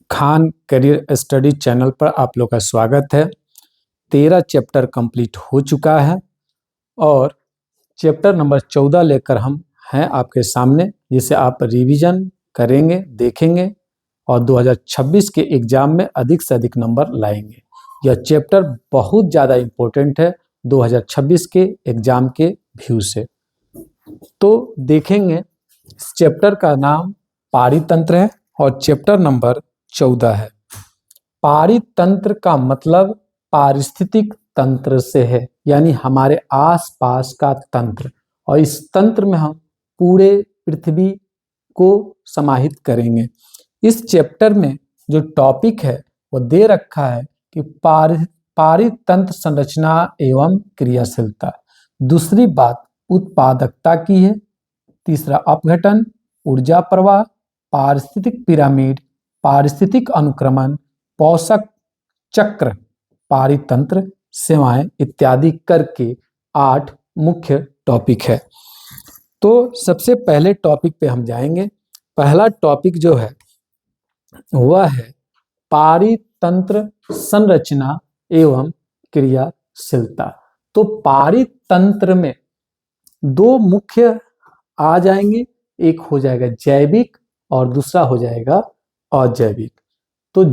Khan career study channel पर आप लोग का स्वागत है। 13 चैप्टर कंप्लीट हो चुका है और चैप्टर नंबर 14 लेकर हम हैं आपके सामने, जिसे आप रिवीजन करेंगे, देखेंगे और 2026 के एग्जाम में अधिक से अधिक नंबर लाएंगे। यह चैप्टर बहुत ज़्यादा इम्पोर्टेंट है 2026 के एग्जाम के व्यू से। तो देखेंगे, इस चैप्टर का नाम पारितंत्र है और चैप्टर नंबर 14 है। पारितंत्र का मतलब पारिस्थितिक तंत्र से है, यानी हमारे आसपास का तंत्र, और इस तंत्र में हम पूरे पृथ्वी को समाहित करेंगे। इस चैप्टर में जो टॉपिक है वो दे रखा है कि पारितंत्र संरचना एवं क्रियाशीलता। दूसरी बात उत्पादकता की है। तीसरा अपघटन, ऊर्जा प्रवाह, पारिस्थितिक पिरामिड, पारिस्थितिक अनुक्रमण, पोषक चक्र, पारितंत्र, सेवाएं इत्यादि करके 8 मुख्य टॉपिक है। तो सबसे पहले टॉपिक पे हम जाएंगे। पहला टॉपिक जो है वह है पारितंत्र संरचना एवं क्रियाशीलता। तो पारितंत्र में दो मुख्य आ जाएंगे, एक हो जाएगा जैविक और दूसरा हो जाएगा अजैविक। तो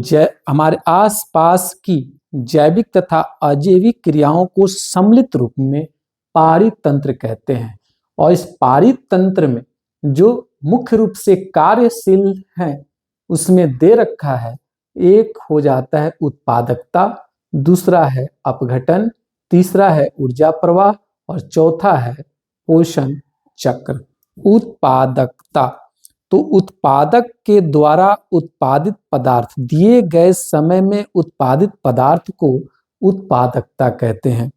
हमारे आसपास की जैविक तथा अजैविक क्रियाओं को सम्मिलित रूप में पारितंत्र कहते हैं। और इस पारितंत्र में जो मुख्य रूप से कार्यशील हैं उसमें दे रखा है, एक हो जाता है उत्पादकता, दूसरा है अपघटन, तीसरा है ऊर्जा प्रवाह और चौथा है पोषण चक्र। उत्पादकता, तो उत्पादक के द्वारा उत्पादित पदार्थ, दिए गए समय में उत्पादित पदार्थ को उत्पादकता कहते हैं।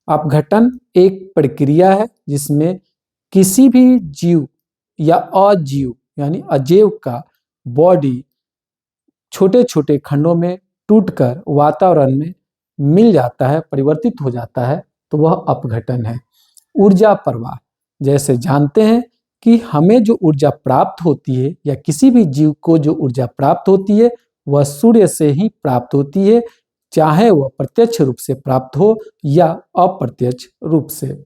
अपघटन एक प्रक्रिया है जिसमें किसी भी जीव या अजीव यानी अजैव का बॉडी छोटे छोटे खंडों में टूटकर वातावरण में मिल जाता है, परिवर्तित हो जाता है, तो वह अपघटन है। ऊर्जा प्रवाह, जैसे जानते हैं कि हमें जो ऊर्जा प्राप्त होती है या किसी भी जीव को जो ऊर्जा प्राप्त होती है वह सूर्य से ही प्राप्त होती है, चाहे वह प्रत्यक्ष रूप से प्राप्त हो या अप्रत्यक्ष रूप से।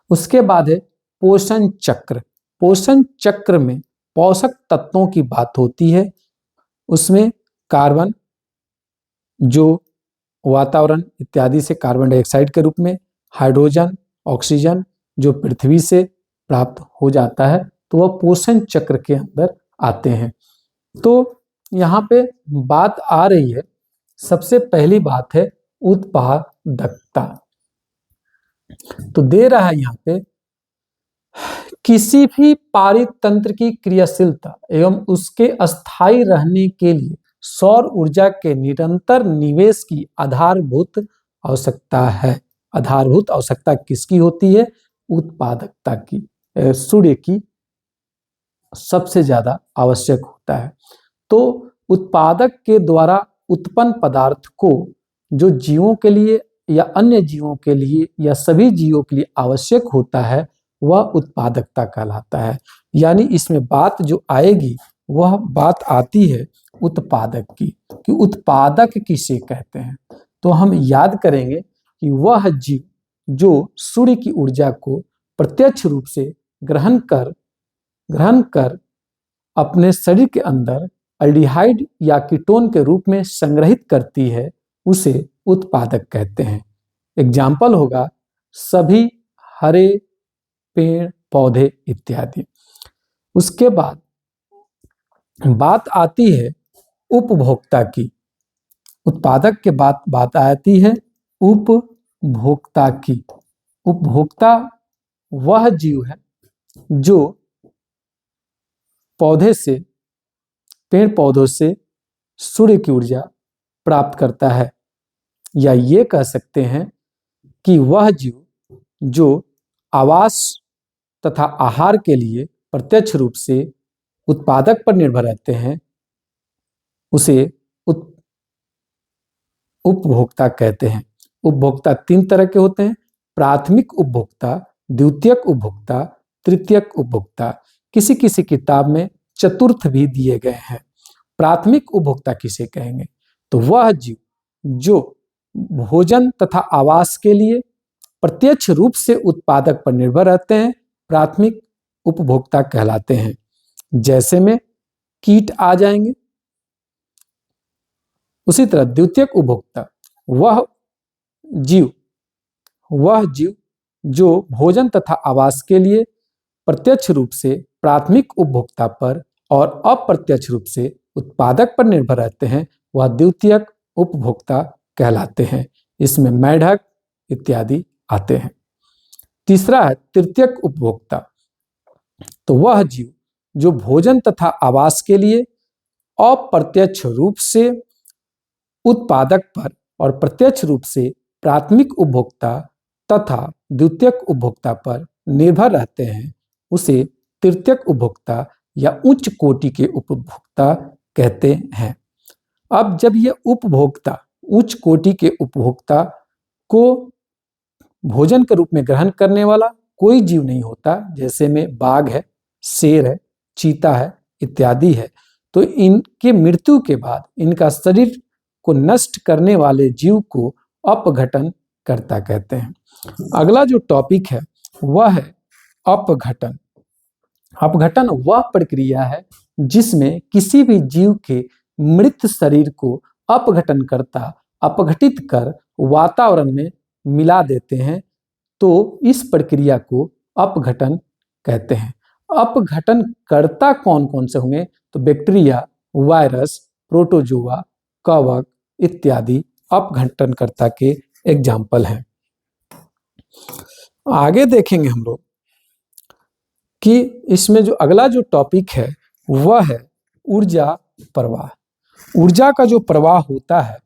उसके बाद है पोषण चक्र। पोषण चक्र में पोषक तत्वों की बात होती है। उसमें कार्बन जो वातावरण इत्यादि से कार्बन डाइऑक्साइड के रूप में, हाइड्रोजन, ऑक्सीजन जो पृथ्वी से प्राप्त हो जाता है, तो वह पोषण चक्र के अंदर आते हैं। तो यहाँ पे बात आ रही है, सबसे पहली बात है उत्पादकता। तो दे रहा है यहाँ पे किसी भी पारितंत्र की क्रियाशीलता एवं उसके अस्थायी रहने के लिए सौर ऊर्जा के निरंतर निवेश की आधारभूत आवश्यकता है। आधारभूत आवश्यकता किसकी होती है? उत्पादकता की, सूर्य की सबसे ज्यादा आवश्यक होता है। तो उत्पादक के द्वारा उत्पन्न पदार्थ को जो जीवों के लिए या अन्य जीवों के लिए या सभी जीवों के लिए आवश्यक होता है वह उत्पादकता कहलाता है। यानी इसमें बात जो आएगी वह बात आती है उत्पादक की, कि उत्पादक किसे कहते हैं। तो हम याद करेंगे कि वह जीव जो सूर्य की ऊर्जा को प्रत्यक्ष रूप से ग्रहण कर अपने शरीर के अंदर एल्डिहाइड या कीटोन के रूप में संग्रहित करती है, उसे उत्पादक कहते हैं। एग्जाम्पल होगा सभी हरे पेड़ पौधे इत्यादि। उसके बाद बात आती है उपभोक्ता की। उत्पादक के बाद बात आती है उपभोक्ता की। उपभोक्ता वह जीव है जो पेड़ पौधों से सूर्य की ऊर्जा प्राप्त करता है, या ये कह सकते हैं कि वह जीव जो आवास तथा आहार के लिए प्रत्यक्ष रूप से उत्पादक पर निर्भर रहते हैं उसे उपभोक्ता कहते हैं। उपभोक्ता 3 तरह के होते हैं, प्राथमिक उपभोक्ता, द्वितीयक उपभोक्ता, तृतीयक उपभोक्ता। किसी किसी किताब में चतुर्थ भी दिए गए हैं। प्राथमिक उपभोक्ता किसे कहेंगे? तो वह जीव जो भोजन तथा आवास के लिए प्रत्यक्ष रूप से उत्पादक पर निर्भर रहते हैं, प्राथमिक उपभोक्ता कहलाते हैं। जैसे में कीट आ जाएंगे। उसी तरह द्वितीयक उपभोक्ता वह जीव जो भोजन तथा आवास के लिए प्रत्यक्ष रूप से प्राथमिक उपभोक्ता पर और अप्रत्यक्ष रूप से उत्पादक पर निर्भर रहते हैं, वह द्वितीयक उपभोक्ता कहलाते हैं। इसमें मेढक इत्यादि आते हैं। तीसरा है तृतीयक उपभोक्ता। तो वह जीव जो भोजन तथा आवास के लिए अप्रत्यक्ष रूप से उत्पादक पर और प्रत्यक्ष रूप से प्राथमिक उपभोक्ता तथा द्वितीयक उपभोक्ता पर निर्भर रहते हैं, उसे तृतीयक उपभोक्ता या उच्च कोटि के उपभोक्ता कहते हैं। अब जब ये उपभोक्ता उच्च कोटि के उपभोक्ता को भोजन के रूप में ग्रहण करने वाला कोई जीव नहीं होता, जैसे में बाघ है, शेर है, चीता है इत्यादि है, तो इनके मृत्यु के बाद इनका शरीर को नष्ट करने वाले जीव को अपघटन कर्ता कहते हैं। अगला जो टॉपिक है वह है अपघटन। अपघटन वह प्रक्रिया है जिसमें किसी भी जीव के मृत शरीर को अपघटन करता अपघटित कर वातावरण में मिला देते हैं, तो इस प्रक्रिया को अपघटन कहते हैं। अपघटन कर्ता कौन कौन से होंगे? तो बैक्टीरिया, वायरस, प्रोटोजोआ, कवक इत्यादि अपघटनकर्ता के एग्जाम्पल हैं। आगे देखेंगे हम लोग कि इसमें जो अगला जो टॉपिक है वह है ऊर्जा प्रवाह। ऊर्जा का जो प्रवाह होता है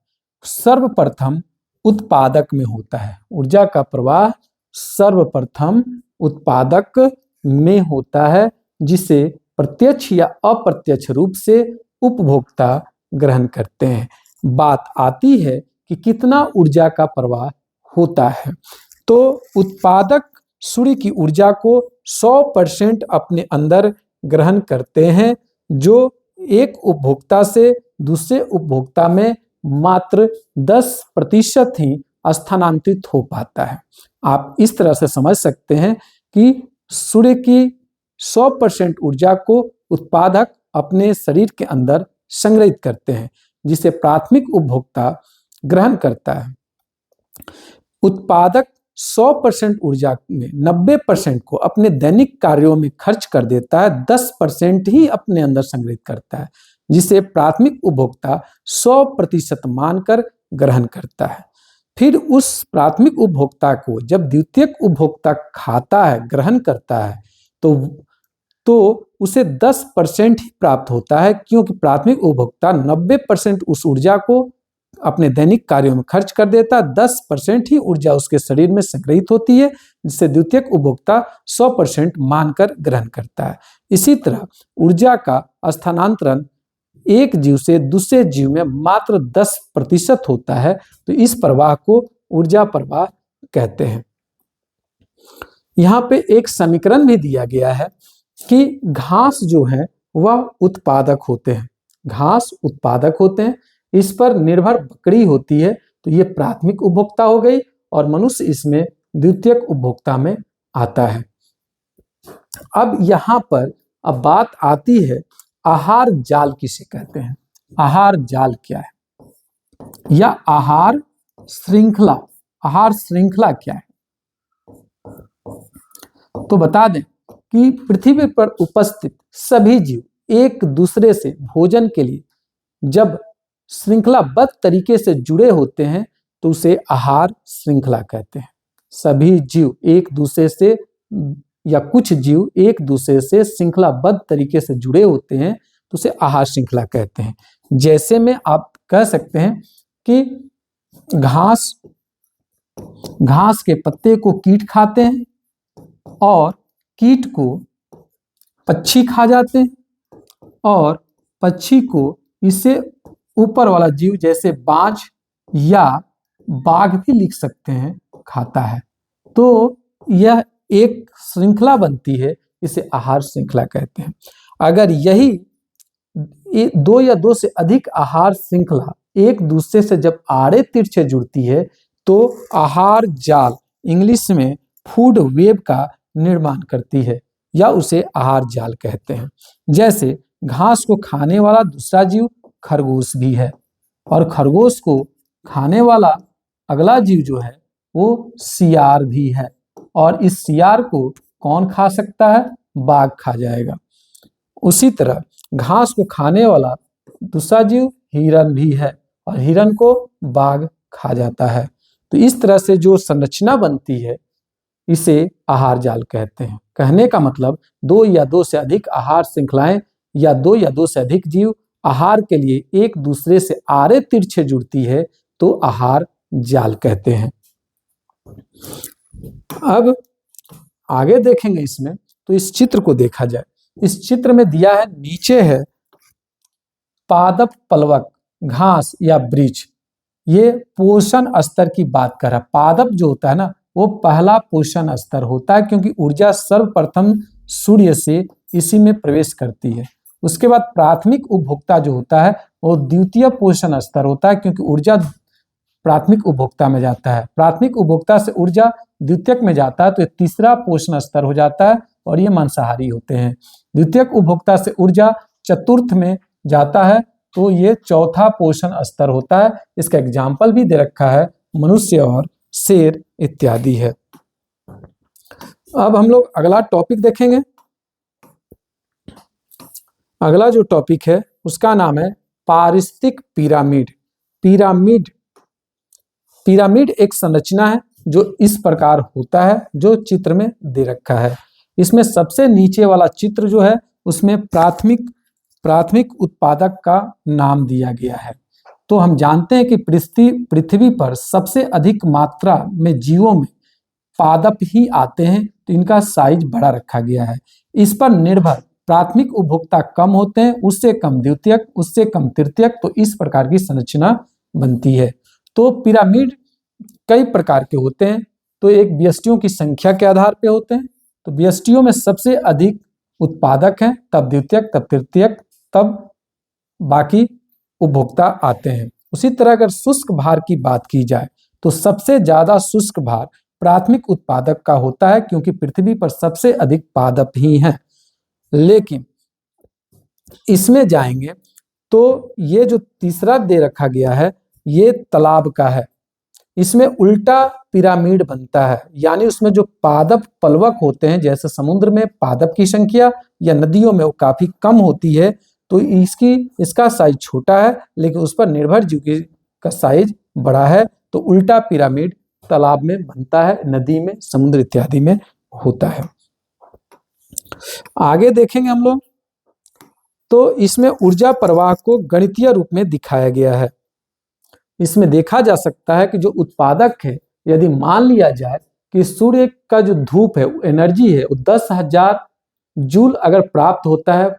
सर्वप्रथम उत्पादक में होता है। ऊर्जा का प्रवाह सर्वप्रथम उत्पादक में होता है, जिसे प्रत्यक्ष या अप्रत्यक्ष रूप से उपभोक्ता ग्रहण करते हैं। बात आती है कि कितना ऊर्जा का प्रवाह होता है, तो उत्पादक सूर्य की ऊर्जा को 100% अपने अंदर ग्रहण करते हैं, जो एक उपभोक्ता से दूसरे उपभोक्ता में मात्र 10% ही स्थानांतरित हो पाता है। आप इस तरह से समझ सकते हैं कि सूर्य की 100% ऊर्जा को उत्पादक अपने शरीर के अंदर संग्रहित करते हैं, जिसे प्राथमिक उपभोक्ता ग्रहण करता है। उत्पादक 100% ऊर्जा में 90% को अपने दैनिक कार्यों में खर्च कर देता है, 10% ही अपने अंदर संग्रहित करता है, जिसे प्राथमिक उपभोक्ता 100% मानकर ग्रहण करता है। फिर उस प्राथमिक उपभोक्ता को जब द्वितीयक उपभोक्ता खाता है, ग्रहण करता है, तो उसे 10% ही प्राप्त होता है, क्योंकि प्राथमिक उपभोक्ता 90% उस ऊर्जा को अपने दैनिक कार्यों में खर्च कर देता है, 10% ही ऊर्जा उसके शरीर में संग्रहित होती है, जिससे द्वितीयक उपभोक्ता 100% मानकर ग्रहण करता है। इसी तरह ऊर्जा का स्थानांतरण एक जीव से दूसरे जीव में मात्र 10% होता है, तो इस प्रवाह को ऊर्जा प्रवाह कहते हैं। यहाँ पे एक समीकरण भी दिया गया है कि घास जो है वह उत्पादक होते हैं। घास उत्पादक होते हैं, इस पर निर्भर बकरी होती है, तो ये प्राथमिक उपभोक्ता हो गई और मनुष्य इसमें द्वितीयक उपभोक्ता में आता है। अब यहाँ पर अब बात आती है आहार जाल किसे कहते हैं? आहार जाल क्या है या आहार श्रृंखला? आहार श्रृंखला क्या है? तो बता दें कि पृथ्वी पर उपस्थित सभी जीव एक दूसरे से भोजन के लिए जब श्रृंखलाबद्ध तरीके से जुड़े होते हैं, तो उसे आहार श्रृंखला कहते हैं। सभी जीव एक दूसरे से या कुछ जीव एक दूसरे से श्रृंखलाबद्ध तरीके से जुड़े होते हैं, तो उसे आहार श्रृंखला कहते हैं। जैसे में आप कह सकते हैं कि घास के पत्ते को कीट खाते हैं और कीट को पक्षी खा जाते हैं, और पक्षी को इससे ऊपर वाला जीव जैसे बाज या बाघ भी लिख सकते हैं, खाता है। तो यह एक श्रृंखला बनती है, इसे आहार श्रृंखला कहते हैं। अगर यही दो या दो से अधिक आहार श्रृंखला एक दूसरे से जब आड़े तिरछे जुड़ती है तो आहार जाल, इंग्लिश में फूड वेब का निर्माण करती है या उसे आहार जाल कहते हैं। जैसे घास को खाने वाला दूसरा जीव खरगोश भी है और खरगोश को खाने वाला अगला जीव जो है वो सियार भी है, और इस सियार को कौन खा सकता है? बाघ खा जाएगा। उसी तरह घास को खाने वाला दूसरा जीव हिरन भी है और हिरन को बाघ खा जाता है। तो इस तरह से जो संरचना बनती है इसे आहार जाल कहते हैं। कहने का मतलब दो या दो से अधिक आहार श्रृंखलाएं या दो या दो से अधिक जीव आहार के लिए एक दूसरे से आड़े तिरछे जुड़ती है तो आहार जाल कहते हैं। अब आगे देखेंगे इसमें, तो इस चित्र को देखा जाए। इस चित्र में दिया है, नीचे है पादप पलवक घास या वृक्ष, ये पोषण स्तर की बात कर रहा है। पादप जो होता है ना वो पहला पोषण स्तर होता है क्योंकि ऊर्जा सर्वप्रथम सूर्य से इसी में प्रवेश करती है। उसके बाद प्राथमिक उपभोक्ता जो होता है वो द्वितीय पोषण स्तर होता है क्योंकि ऊर्जा प्राथमिक उपभोक्ता में जाता है। प्राथमिक उपभोक्ता से ऊर्जा द्वितीयक में जाता है तो ये तीसरा पोषण स्तर हो जाता है और ये मांसाहारी होते हैं। द्वितीयक उपभोक्ता से ऊर्जा चतुर्थ में जाता है तो ये चौथा पोषण स्तर होता है। इसका एग्जाम्पल भी दे रखा है, मनुष्य और शेर इत्यादि है। अब हम लोग अगला टॉपिक देखेंगे। अगला जो टॉपिक है उसका नाम है पारिस्थितिक पिरामिड। पिरामिड एक संरचना है जो इस प्रकार होता है जो चित्र में दे रखा है। इसमें सबसे नीचे वाला चित्र जो है उसमें प्राथमिक उत्पादक का नाम दिया गया है। तो हम जानते हैं कि पृथ्वी पर सबसे अधिक मात्रा में जीवों में पादप ही आते हैं, तो इनका साइज बड़ा रखा गया है। इस पर निर्भर प्राथमिक उपभोक्ता कम होते हैं, उससे कम द्वितीयक, उससे कम तृतीयक, तो इस प्रकार की संरचना बनती है। तो पिरामिड कई प्रकार के होते हैं। तो एक व्यष्टियों की संख्या के आधार पे होते हैं। तो व्यष्टियों में सबसे अधिक उत्पादक हैं, तब द्वितीयक, तब तृतीयक, तब बाकी उपभोक्ता आते हैं। उसी तरह अगर शुष्क भार की बात की जाए तो सबसे ज्यादा शुष्क भार प्राथमिक उत्पादक का होता है क्योंकि पृथ्वी पर सबसे अधिक पादप ही हैं। लेकिन इसमें जाएंगे तो ये जो तीसरा दे रखा गया है ये तालाब का है। इसमें उल्टा पिरामिड बनता है, यानी उसमें जो पादप पलवक होते हैं, जैसे समुद्र में पादप की संख्या या नदियों में वो काफी कम होती है, तो इसका साइज छोटा है लेकिन उस पर निर्भर जीव का साइज बड़ा है। तो उल्टा पिरामिड तालाब में बनता है, नदी में, समुद्र इत्यादि में होता है। आगे देखेंगे हम लोग, तो इसमें ऊर्जा प्रवाह को गणितीय रूप में दिखाया गया है। इसमें देखा जा सकता है कि जो उत्पादक है, यदि मान लिया जाए कि सूर्य का जो धूप है, एनर्जी है, वो 10,000 जूल अगर प्राप्त होता है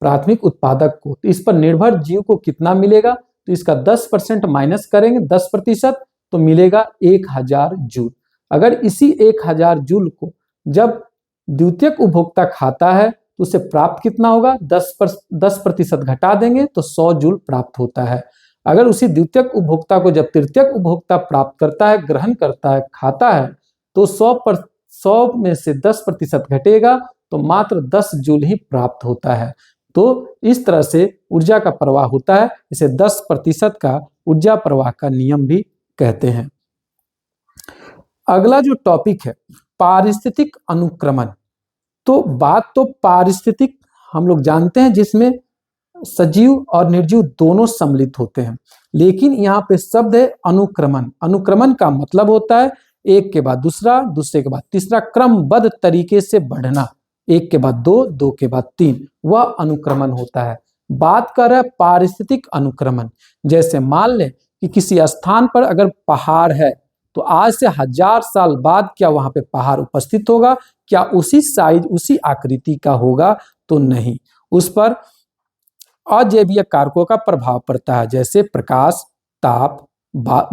प्राथमिक उत्पादक को, तो इस पर निर्भर जीव को कितना मिलेगा? तो इसका 10% माइनस करेंगे, 10%, तो मिलेगा 1000 जूल। अगर इसी 1000 जूल को जब द्वितीयक उपभोक्ता खाता है तो उसे प्राप्त कितना होगा? 10% घटा देंगे तो 100 जूल प्राप्त होता है। अगर उसी द्वितीयक उपभोक्ता को जब तृतीयक उपभोक्ता प्राप्त करता है, ग्रहण करता है, खाता है, तो 100 में से 10% घटेगा तो मात्र 10 जूल ही प्राप्त होता है। तो इस तरह से ऊर्जा का प्रवाह होता है। इसे 10% का ऊर्जा प्रवाह का नियम भी कहते हैं। अगला जो टॉपिक है पारिस्थितिक अनुक्रमण। तो बात तो पारिस्थितिक हम लोग जानते हैं जिसमें सजीव और निर्जीव दोनों सम्मिलित होते हैं, लेकिन यहाँ पे शब्द है अनुक्रमण। अनुक्रमण का मतलब होता है एक के बाद दूसरा, दूसरे के बाद तीसरा, क्रमबद्ध तरीके से बढ़ना, एक के बाद दो, दो के बाद तीन, वह अनुक्रमण होता है। बात कर रहा है पारिस्थितिक अनुक्रमण। जैसे मान लें कि किसी स्थान पर अगर पहाड़ है तो आज से 1000 साल बाद क्या वहां पे पहाड़ उपस्थित होगा? क्या उसी साइज, उसी आकृति का होगा? तो नहीं, उस पर अजैवीय कारकों का प्रभाव पड़ता है, जैसे प्रकाश, ताप,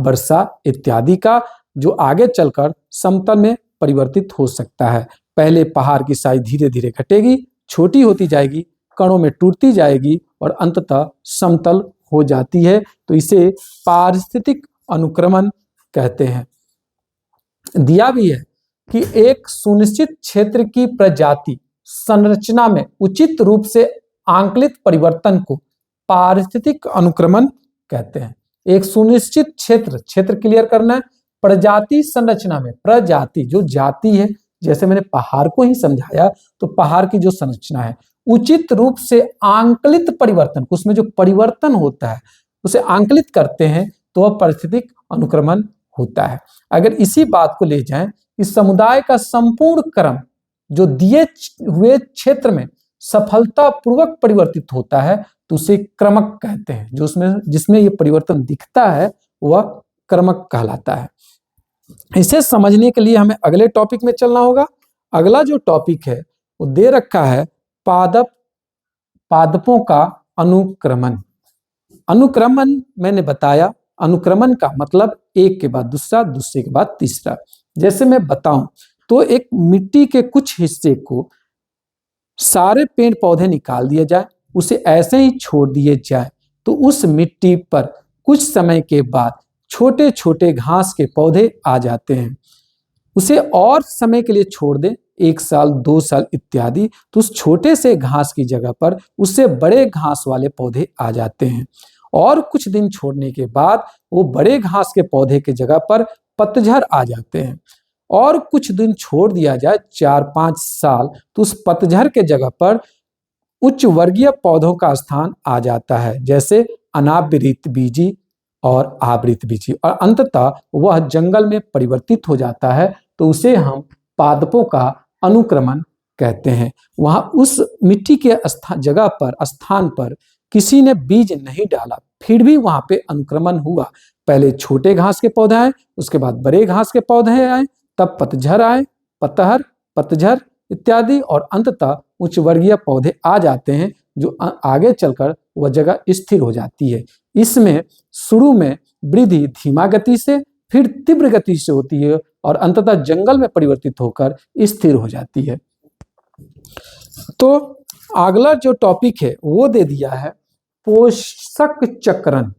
वर्षा इत्यादि का, जो आगे चलकर समतल में परिवर्तित हो सकता है। पहले पहाड़ की साइज धीरे धीरे घटेगी, छोटी होती जाएगी, कणों में टूटती जाएगी और अंततः समतल हो जाती है। तो इसे पारिस्थितिक अनुक्रमण कहते हैं। दिया भी है कि एक सुनिश्चित क्षेत्र की प्रजाति संरचना में उचित रूप से आंकलित परिवर्तन को पारिस्थितिक अनुक्रमण कहते हैं। एक सुनिश्चित क्षेत्र क्लियर करना है, प्रजाति संरचना में, प्रजाति जो जाति है, जैसे मैंने पहाड़ को ही समझाया, तो पहाड़ की जो संरचना है उचित रूप से आंकलित परिवर्तन, उसमें जो परिवर्तन होता है उसे आंकलित करते हैं तो वह पारिस्थितिक अनुक्रमण होता है। अगर इसी बात को ले जाएं, इस समुदाय का संपूर्ण क्रम जो दिए हुए क्षेत्र में सफलतापूर्वक परिवर्तित होता है तो उसे क्रमक कहते हैं। जो उसमें जिसमें ये परिवर्तन दिखता है वह क्रमक कहलाता है। इसे समझने के लिए हमें अगले टॉपिक में चलना होगा। अगला जो टॉपिक है वो दे रखा है पादपों का अनुक्रमण। अनुक्रमण मैंने बताया, अनुक्रमण का मतलब एक के बाद दूसरा, दूसरे के बाद तीसरा। जैसे मैं बताऊं तो एक मिट्टी के कुछ हिस्से को सारे पेड़ पौधे निकाल दिए जाए, उसे ऐसे ही छोड़ दिए जाए तो उस मिट्टी पर कुछ समय के बाद छोटे छोटे घास के पौधे आ जाते हैं। उसे और समय के लिए छोड़ दें, 1 साल 2 साल इत्यादि, तो उस छोटे से घास की जगह पर उससे बड़े घास वाले पौधे आ जाते हैं। और कुछ दिन छोड़ने के बाद वो बड़े घास के पौधे के जगह पर पतझड़ आ जाते हैं। और कुछ दिन छोड़ दिया जाए 4-5 साल, तो उस पतझड़ के जगह पर उच्च वर्गीय पौधों का स्थान आ जाता है, जैसे अनावृतबीजी और आवृतबीजी, और अंततः वह जंगल में परिवर्तित हो जाता है। तो उसे हम पादपों का अनुक्रमण कहते हैं। वहां उस मिट्टी के स्थान पर किसी ने बीज नहीं डाला, फिर भी वहां पे अनुक्रमण हुआ। पहले छोटे घास के पौधे आए, उसके बाद बड़े घास के पौधे आए, तब पतझड़ आए, पतझड़ इत्यादि, और अंततः उच्च वर्गीय पौधे आ जाते हैं जो आगे चलकर वह जगह स्थिर हो जाती है। इसमें शुरू में वृद्धि धीमा गति से, फिर तीव्र गति से होती है और अंततः जंगल में परिवर्तित होकर स्थिर हो जाती है। तो अगला जो टॉपिक है वो दे दिया है पोषक चक्रण।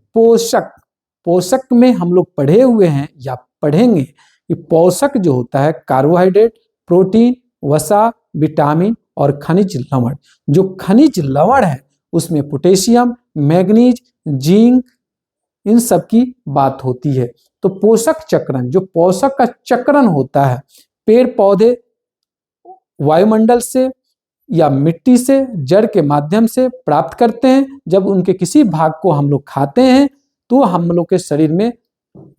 पोषक में हम लोग पढ़े हुए हैं या पढ़ेंगे कि पोषक जो होता है कार्बोहाइड्रेट, प्रोटीन, वसा, विटामिन और खनिज लवण। जो खनिज लवण है उसमें पोटेशियम, मैग्नीज, जिंक, इन सब की बात होती है। तो पोषक चक्रण, जो पोषक का चक्रण होता है, पेड़ पौधे वायुमंडल से या मिट्टी से, जड़ के माध्यम से प्राप्त करते हैं। जब उनके किसी भाग को हम लोग खाते हैं तो हम लोग के शरीर में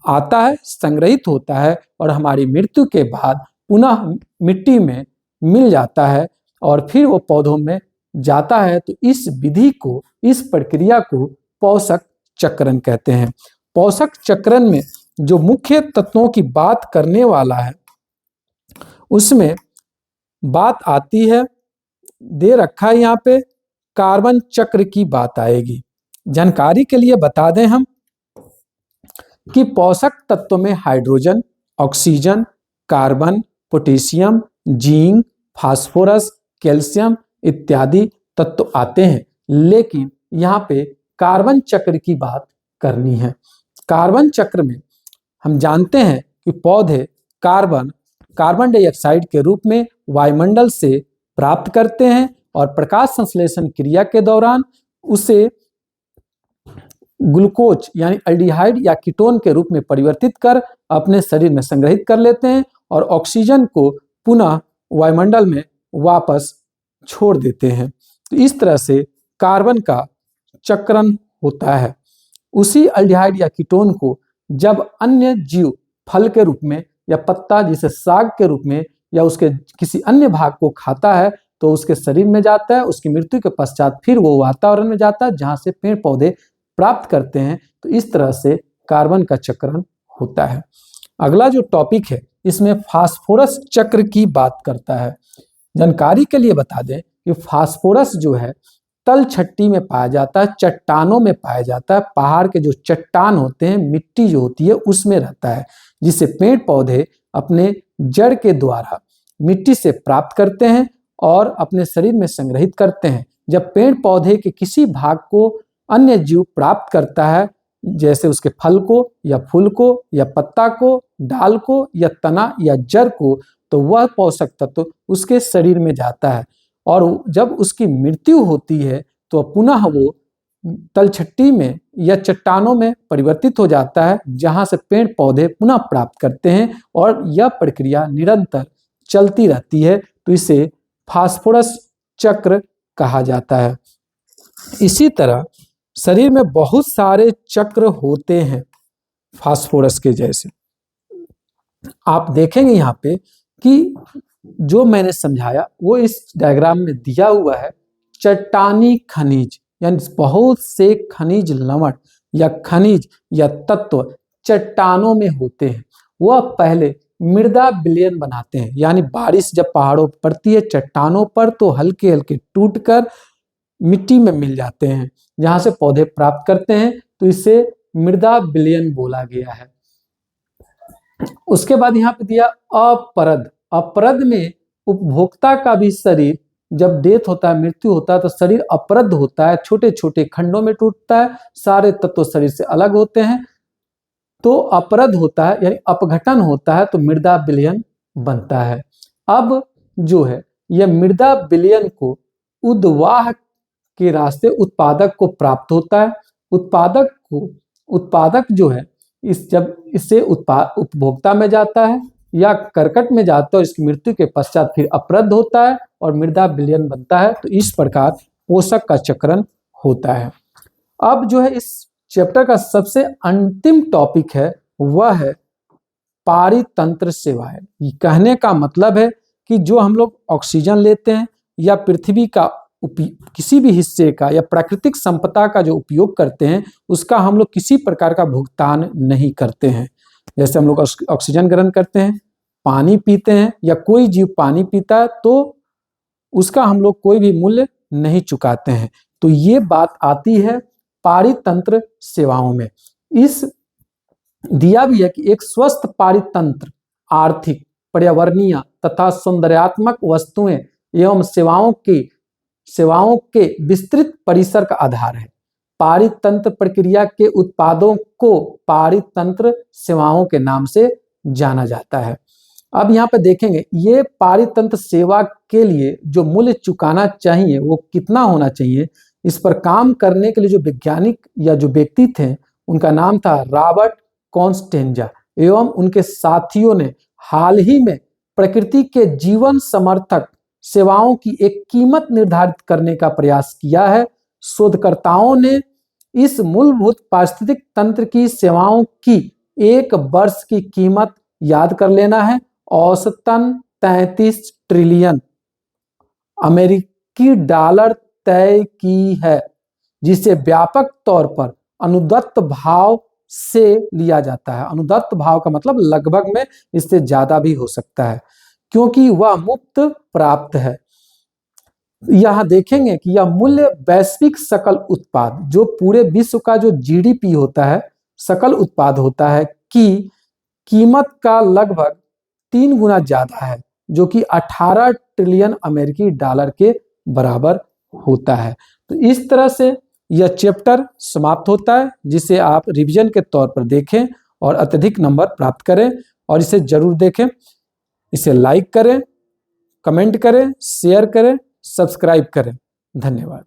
आता है, संग्रहित होता है और हमारी मृत्यु के बाद पुनः मिट्टी में मिल जाता है और फिर वो पौधों में जाता है। तो इस विधि को, इस प्रक्रिया को पोषक चक्रण कहते हैं। पोषक चक्रण में जो मुख्य तत्वों की बात करने वाला है उसमें बात आती है, दे रखा है यहाँ पे, कार्बन चक्र की बात आएगी। जानकारी के लिए बता दें हम कि पोषक तत्वों में hydrogen, oxygen, carbon, potassium, zinc, phosphorus, calcium इत्यादि तत्व आते हैं। लेकिन यहाँ पे कार्बन चक्र की बात करनी है। कार्बन चक्र में हम जानते हैं कि पौधे कार्बन डाइऑक्साइड के रूप में वायुमंडल से प्राप्त करते हैं और प्रकाश संश्लेषण क्रिया के दौरान उसे ग्लूकोज यानी एल्डिहाइड या कीटोन के रूप में परिवर्तित कर अपने शरीर में संग्रहित कर लेते हैं और ऑक्सीजन को पुनः वायुमंडल में वापस छोड़ देते हैं। तो इस तरह से कार्बन का चक्रण होता है। उसी एल्डिहाइड या कीटोन को जब अन्य जीव फल के रूप में या पत्ता जिसे साग के रूप में या उसके किसी अन्य भाग को खाता है तो उसके शरीर में जाता है। उसकी मृत्यु के पश्चात फिर वो वातावरण में जाता है जहां से पेड़ पौधे प्राप्त करते हैं। तो इस तरह से कार्बन का चक्रण होता है। अगला जो टॉपिक है इसमें फास्फोरस चक्र की बात करता है। जानकारी के लिए बता दें कि फास्फोरस जो है तल छट्टी में पाया जाता है, चट्टानों में पाया जाता है। पहाड़ के जो चट्टान होते हैं, मिट्टी जो होती है उसमें रहता है, जिसे पेड़ पौधे अपने जड़ के द्वारा मिट्टी से प्राप्त करते हैं और अपने शरीर में संग्रहित करते हैं। जब पेड़ पौधे के किसी भाग को अन्य जीव प्राप्त करता है, जैसे उसके फल को या फूल को या पत्ता को, डाल को या तना या जड़ को, तो वह पोषक तत्व उसके शरीर में जाता है और जब उसकी मृत्यु होती है तो पुनः वो तलछट्टी में या चट्टानों में परिवर्तित हो जाता है, जहां से पेड़ पौधे पुनः प्राप्त करते हैं और यह प्रक्रिया निरंतर चलती रहती है। तो इसे फास्फोरस चक्र कहा जाता है। इसी तरह शरीर में बहुत सारे चक्र होते हैं फास्फोरस के जैसे। आप देखेंगे यहाँ पे कि जो मैंने समझाया वो इस डायग्राम में दिया हुआ है। चट्टानी खनिज यानी बहुत से खनिज लवण या खनिज या तत्व चट्टानों में होते हैं। वह पहले मृदा विलयन बनाते हैं, यानी बारिश जब पहाड़ों पर पड़ती है चट्टानों पर तो हल्के हल्के टूटकर मिट्टी में मिल जाते हैं, जहां से पौधे प्राप्त करते हैं। तो इसे मृदा विलयन बोला गया है। उसके बाद यहाँ पे दिया अपरद। अपरद में उपभोक्ता का भी शरीर जब डेथ होता है, मृत्यु होता है, तो शरीर अपरद होता है, छोटे छोटे खंडों में टूटता है, सारे तत्व शरीर से अलग होते हैं। तो अपरद होता है यानी अपघटन होता है, तो मृदा विलयन बनता है। अब जो है यह मृदा विलयन को उद्वाह के रास्ते उत्पादक को प्राप्त होता है। उत्पादक जो है जब इससे उपभोक्ता में जाता है या कर्कट में जाता है, इसकी मृत्यु के पश्चात फिर अपरद होता है और मृदा विलयन बनता है। तो इस प्रकार पोषक का चक्रण होता है। अब जो है इस चैप्टर का सबसे अंतिम टॉपिक है वह है पारितंत्र सेवाएं। कहने का मतलब है कि जो हम लोग ऑक्सीजन लेते हैं या पृथ्वी का किसी भी हिस्से का या प्राकृतिक संपदा का जो उपयोग करते हैं उसका हम लोग किसी प्रकार का भुगतान नहीं करते हैं। जैसे हम लोग ऑक्सीजन ग्रहण करते हैं, पानी पीते हैं या कोई जीव पानी पीता है तो उसका हम लोग कोई भी मूल्य नहीं चुकाते हैं। तो ये बात आती है पारितंत्र सेवाओं में। इस दिया भी है कि एक स्वस्थ पारितंत्र आर्थिक, पर्यावरणीय तथा सौंदर्यात्मक वस्तुएं एवं सेवाओं के विस्तृत परिसर का आधार है। पारितंत्र प्रक्रिया के उत्पादों को पारितंत्र सेवाओं के नाम से जाना जाता है। अब यहाँ पे देखेंगे ये पारितंत्र सेवा के लिए जो मूल्य चुकाना चाहिए वो कितना होना चाहिए। इस पर काम करने के लिए जो वैज्ञानिक या जो व्यक्ति थे उनका नाम था रॉबर्ट कॉन्स्टेंजा एवं उनके साथियों ने हाल ही में प्रकृति के जीवन समर्थक सेवाओं की एक कीमत निर्धारित करने का प्रयास किया है। शोधकर्ताओं ने इस मूलभूत पारिस्थितिक तंत्र की सेवाओं की एक वर्ष की कीमत याद कर लेना है, औसतन 33 ट्रिलियन अमेरिकी डॉलर तय की है, जिसे व्यापक तौर पर अनुदत्त भाव से लिया जाता है। अनुदत्त भाव का मतलब लगभग में इससे ज्यादा भी हो सकता है क्योंकि वह मुफ्त प्राप्त है। यहां देखेंगे कि यह मूल्य वैश्विक सकल उत्पाद, जो पूरे विश्व का जो जीडीपी होता है, सकल उत्पाद होता है, की कीमत का लगभग 3 गुना ज्यादा है, जो कि 18 ट्रिलियन अमेरिकी डॉलर के बराबर होता है। तो इस तरह से यह चैप्टर समाप्त होता है, जिसे आप रिवीजन के तौर पर देखें और अत्यधिक नंबर प्राप्त करें। और इसे जरूर देखें, इसे लाइक करें, कमेंट करें, शेयर करें, सब्सक्राइब करें। धन्यवाद।